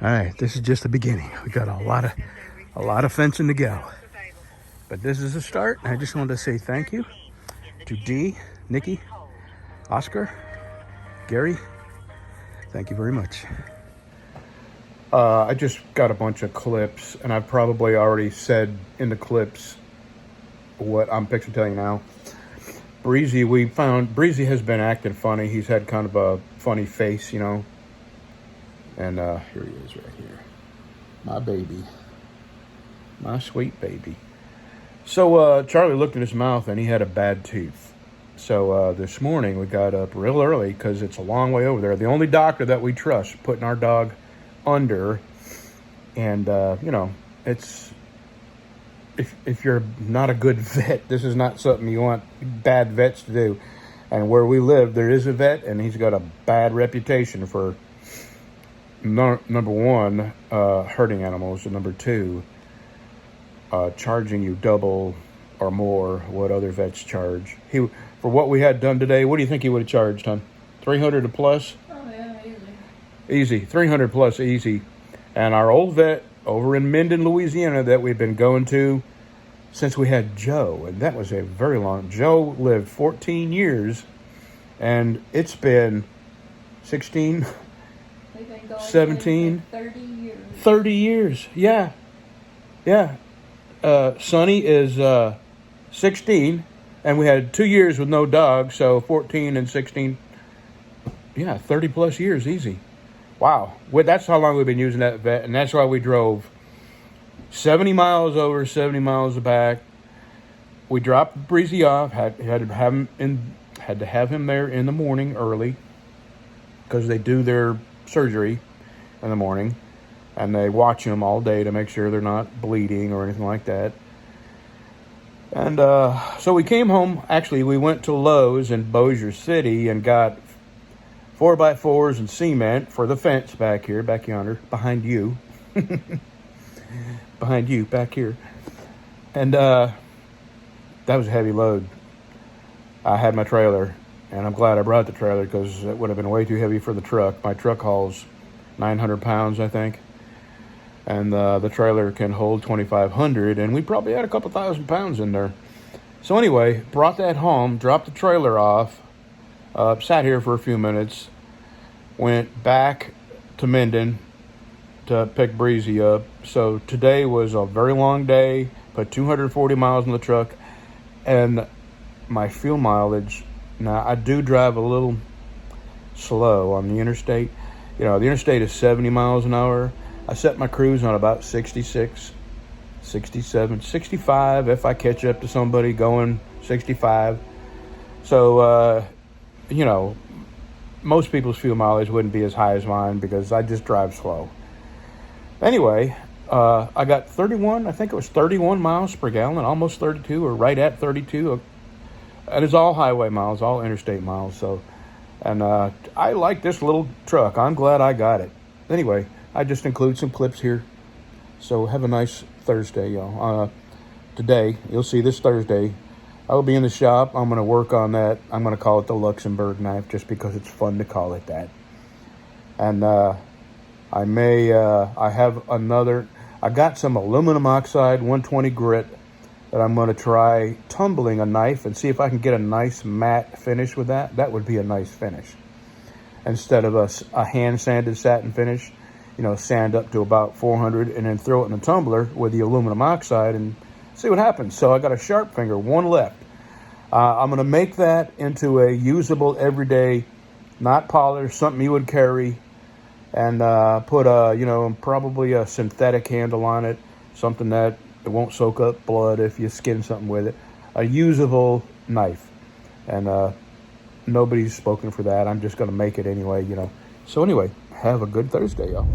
All right, this is just the beginning. We got a lot of fencing to go, but this is a start. I just wanted to say thank you to Dee, Nikki, Oscar, Gary. Thank you very much. I just got a bunch of clips, and I've probably already said in the clips what I'm fixing to tell you now. Breezy, Breezy has been acting funny. He's had kind of a funny face, you know. And here he is right here. My baby. My sweet baby. So Charlie looked at his mouth, and he had a bad tooth. So this morning we got up real early because it's a long way over there. The only doctor that we trust putting our dog under. And, you know, it's... If you're not a good vet, this is not something you want bad vets to do. And where we live, there is a vet, and he's got a bad reputation for, number one, hurting animals, and number two, charging you double or more what other vets charge. For what we had done today, what do you think he would have charged, hon? 300 a plus? Oh, yeah, easy. Easy, 300 plus, easy. And our old vet over in Minden, Louisiana, that we've been going to since we had Joe, and that was a very long... Joe lived 14 years, and it's been 16, 17... 30 years. 30 years, yeah. Yeah. Sonny is 16, and we had 2 years with no dog, so 14 and 16... Yeah, 30 plus years, easy. Wow. Well, that's how long we've been using that vet, and that's why we drove 70 miles over, 70 miles back. We dropped Breezy off. Had to have him there in the morning early because they do their surgery in the morning, and they watch him all day to make sure they're not bleeding or anything like that. And so we came home. Actually, we went to Lowe's in Bossier City and got 4x4s and cement for the fence back here, back yonder, behind you. Behind you, back here. And that was a heavy load. I had my trailer, and I'm glad I brought the trailer because it would have been way too heavy for the truck. My truck hauls 900 pounds, I think. And the trailer can hold 2,500, and we probably had a couple thousand pounds in there. So anyway, brought that home, dropped the trailer off, sat here for a few minutes, went back to Minden to pick Breezy up. So today was a very long day, put 240 miles in the truck, and my fuel mileage, now I do drive a little slow on the interstate. You know, the interstate is 70 miles an hour. I set my cruise on about 66, 67, 65 if I catch up to somebody going 65. So, you know, most people's fuel mileage wouldn't be as high as mine because I just drive slow. Anyway, I got 31, I think it was 31 miles per gallon, almost 32 or right at 32. And it's all highway miles, all interstate miles. So, and I like this little truck. I'm glad I got it. Anyway, I just include some clips here. So have a nice Thursday, y'all. Today, you'll see this Thursday, I will be in the shop. I'm going to work on that. I'm going to call it the Luxembourg knife just because it's fun to call it that. And I have another, I got some aluminum oxide 120 grit that I'm going to try tumbling a knife and see if I can get a nice matte finish with that. That would be a nice finish. Instead of a hand sanded satin finish, you know, sand up to about 400 and then throw it in the tumbler with the aluminum oxide and see what happens. So I got a sharp finger, one left. I'm going to make that into a usable everyday, not polished, something you would carry, and put probably a synthetic handle on it, something that it won't soak up blood if you skin something with it. A usable knife. And nobody's spoken for that. I'm just going to make it anyway, you know. So anyway, have a good Thursday, y'all.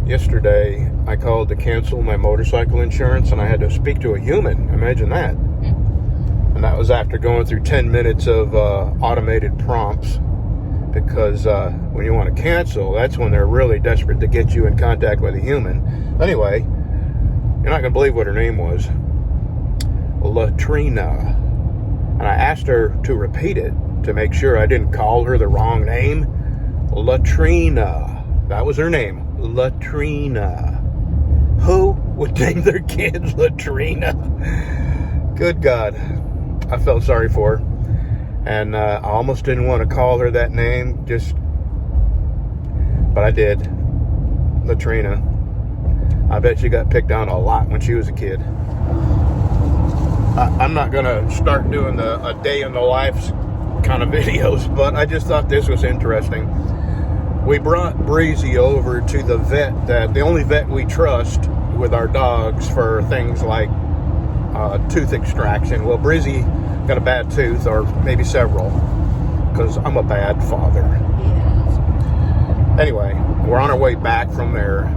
Yesterday, I called to cancel my motorcycle insurance, and I had to speak to a human. Imagine that. And that was after going through 10 minutes of automated prompts, because when you want to cancel, that's when they're really desperate to get you in contact with a human. Anyway, you're not going to believe what her name was. Latrina. And I asked her to repeat it to make sure I didn't call her the wrong name. Latrina. That was her name. Latrina. Who would name their kids Latrina? Good God. I felt sorry for her. And I almost didn't want to call her that name, but I did. Latrina. I bet she got picked on a lot when she was a kid. I'm not going to start doing a day in the life kind of videos, but I just thought this was interesting. We brought Breezy over to the vet, the only vet we trust with our dogs for things like tooth extraction. Well, Breezy got a bad tooth, or maybe several, because I'm a bad father. Anyway, we're on our way back from there.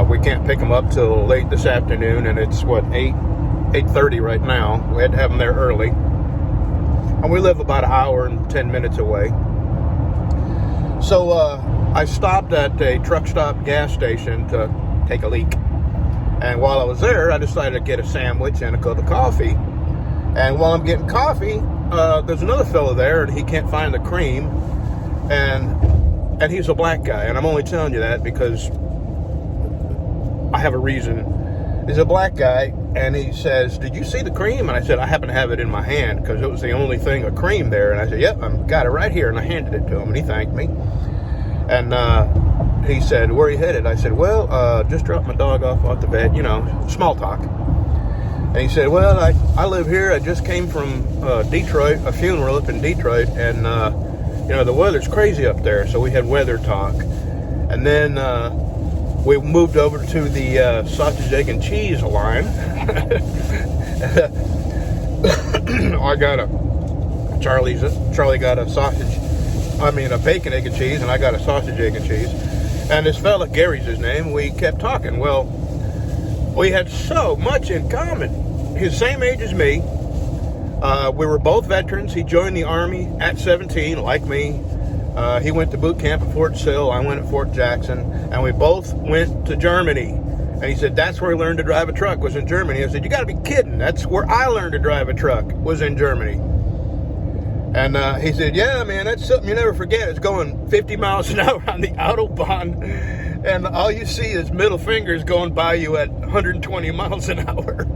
We can't pick him up till late this afternoon, and it's what, 8:30 right now. We had to have him there early, and we live about an hour and 10 minutes away. So I stopped at a truck stop gas station to take a leak, and while I was there, I decided to get a sandwich and a cup of coffee. And while I'm getting coffee, there's another fellow there, and he can't find the cream, and he's a black guy, and I'm only telling you that because I have a reason. He's a black guy, and he says, "Did you see the cream?" And I said, "I happen to have it in my hand because it was the only thing of cream there." And I said, "Yep, I've got it right here." And I handed it to him, and he thanked me. And he said, "Where are you headed?" I said, "Well, just dropped my dog off the vet, small talk." And he said, "Well, I live here. I just came from Detroit, a funeral up in Detroit, and the weather's crazy up there." So we had weather talk, and then we moved over to the sausage, egg, and cheese line. Charlie got a bacon, egg, and cheese, and I got a sausage, egg, and cheese. And this fella, Gary's his name, we kept talking. Well, we had so much in common. He's the same age as me. We were both veterans. He joined the Army at 17, like me. He went to boot camp at Fort Sill. I went at Fort Jackson. And we both went to Germany. And he said, that's where he learned to drive a truck, was in Germany. I said, you got to be kidding. That's where I learned to drive a truck, was in Germany. And he said, yeah, man, that's something you never forget. It's going 50 miles an hour on the Autobahn. And all you see is middle fingers going by you at 120 miles an hour.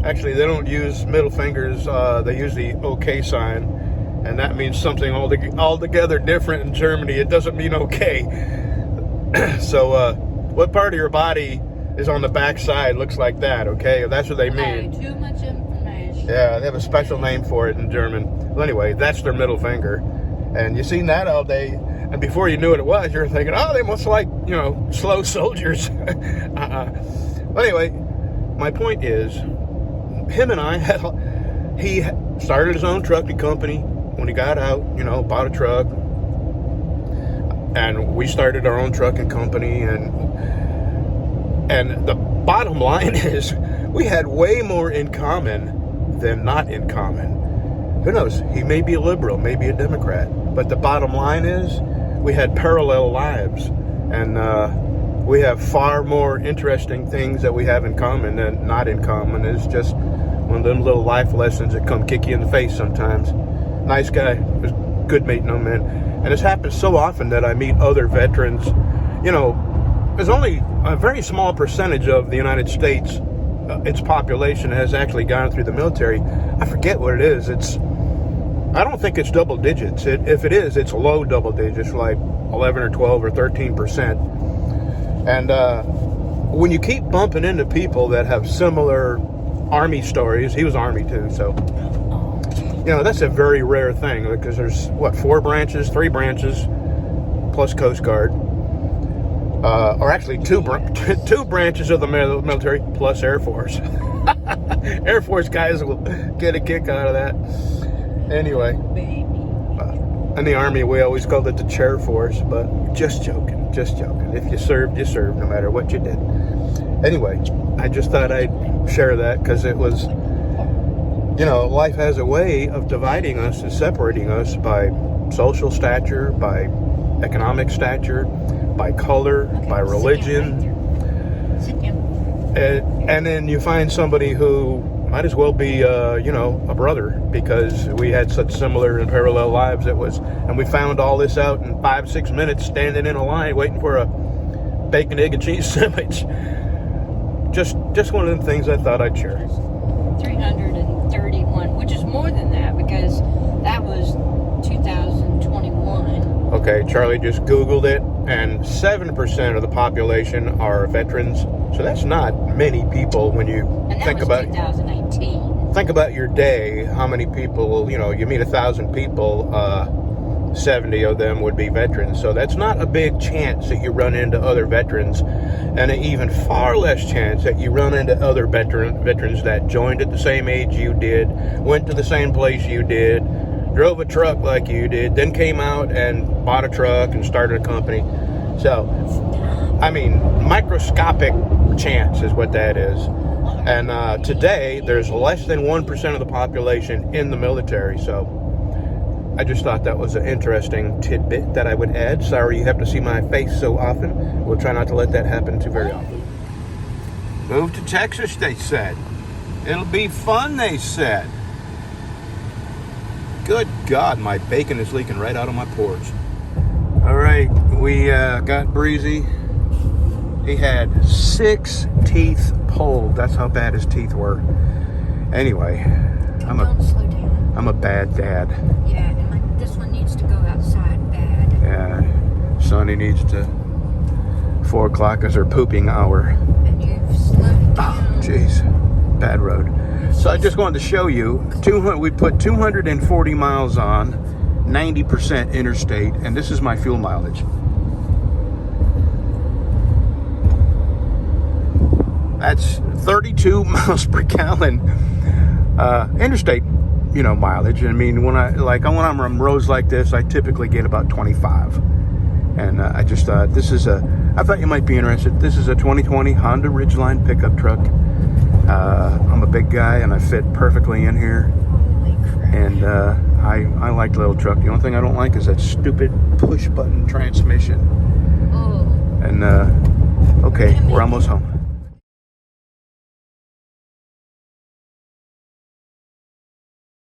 Actually, they don't use middle fingers. They use the OK sign. And that means something altogether different in Germany. It doesn't mean okay. So what part of your body is on the back side looks like that, okay? That's what they mean. Too much information. Yeah, they have a special name for it in German. Well, anyway, that's their middle finger. And you seen that all day. And before you knew what it was, you're thinking, oh, they must like, slow soldiers. Well, anyway, my point is, him and I he started his own trucking company. When he got out, bought a truck, and we started our own trucking company, and the bottom line is we had way more in common than not in common. Who knows? He may be a liberal, maybe a Democrat, but the bottom line is we had parallel lives, and we have far more interesting things that we have in common than not in common. It's just one of them little life lessons that come kick you in the face sometimes. Nice guy, was good meeting him, man. And it's happened so often that I meet other veterans. There's only a very small percentage of the United States, its population has actually gone through the military. I forget what it is. I don't think it's double digits. If it is, it's low double digits, like 11 or 12 or 13%. And when you keep bumping into people that have similar Army stories, he was Army too, so that's a very rare thing, because there's 3 branches plus Coast Guard, or actually two branches of the military plus Air Force. Air Force guys will get a kick out of that. Anyway, in the Army we always called it the Chair Force, but just joking. If you served, you served, no matter what you did. Anyway, I just thought I'd share that because it was, life has a way of dividing us and separating us by social stature, by economic stature, by color, by religion. And then you find somebody who might as well be, a brother, because we had such similar and parallel lives. And we found all this out in 5-6 minutes, standing in a line waiting for a bacon, egg, and cheese sandwich. Just one of the things I thought I'd share. 331, which is more than that because that was 2021. Okay, Charlie just Googled it, and 7% of the population are veterans. So that's not many people when you And that think was about 2018. think about your day. How many people? You know, you meet 1,000 people. 70 of them would be veterans. So that's not a big chance that you run into other veterans, and an even far less chance that you run into other veterans that joined at the same age you did, went to the same place you did, drove a truck like you did, then came out and bought a truck and started a company. So, I mean, microscopic chance is what that is. And today, there's less than 1% of the population in the military. So I just thought that was an interesting tidbit that I would add. Sorry you have to see my face so often. We'll try not to let that happen too very often. Move to Texas, they said. It'll be fun, they said. Good God, my bacon is leaking right out of my pores. All right, we got Breezy. He had 6 teeth pulled. That's how bad his teeth were. Anyway, Don't slow down. I'm a bad dad. Yeah, and this one needs to go outside bad. Yeah, Sonny needs to. 4 o'clock is her pooping hour. And you've slowed down. Oh, jeez, bad road. So I just wanted to show you. We put 240 miles on, 90% interstate, and this is my fuel mileage. That's 32 miles per gallon. Interstate, you know, mileage. I mean, when I'm on roads like this, I typically get about 25. And I just thought I thought you might be interested. This is a 2020 Honda Ridgeline pickup truck. I'm a big guy and I fit perfectly in here. Holy crap. And I like the little truck. The only thing I don't like is that stupid push button transmission. Oh. And okay, we're almost home.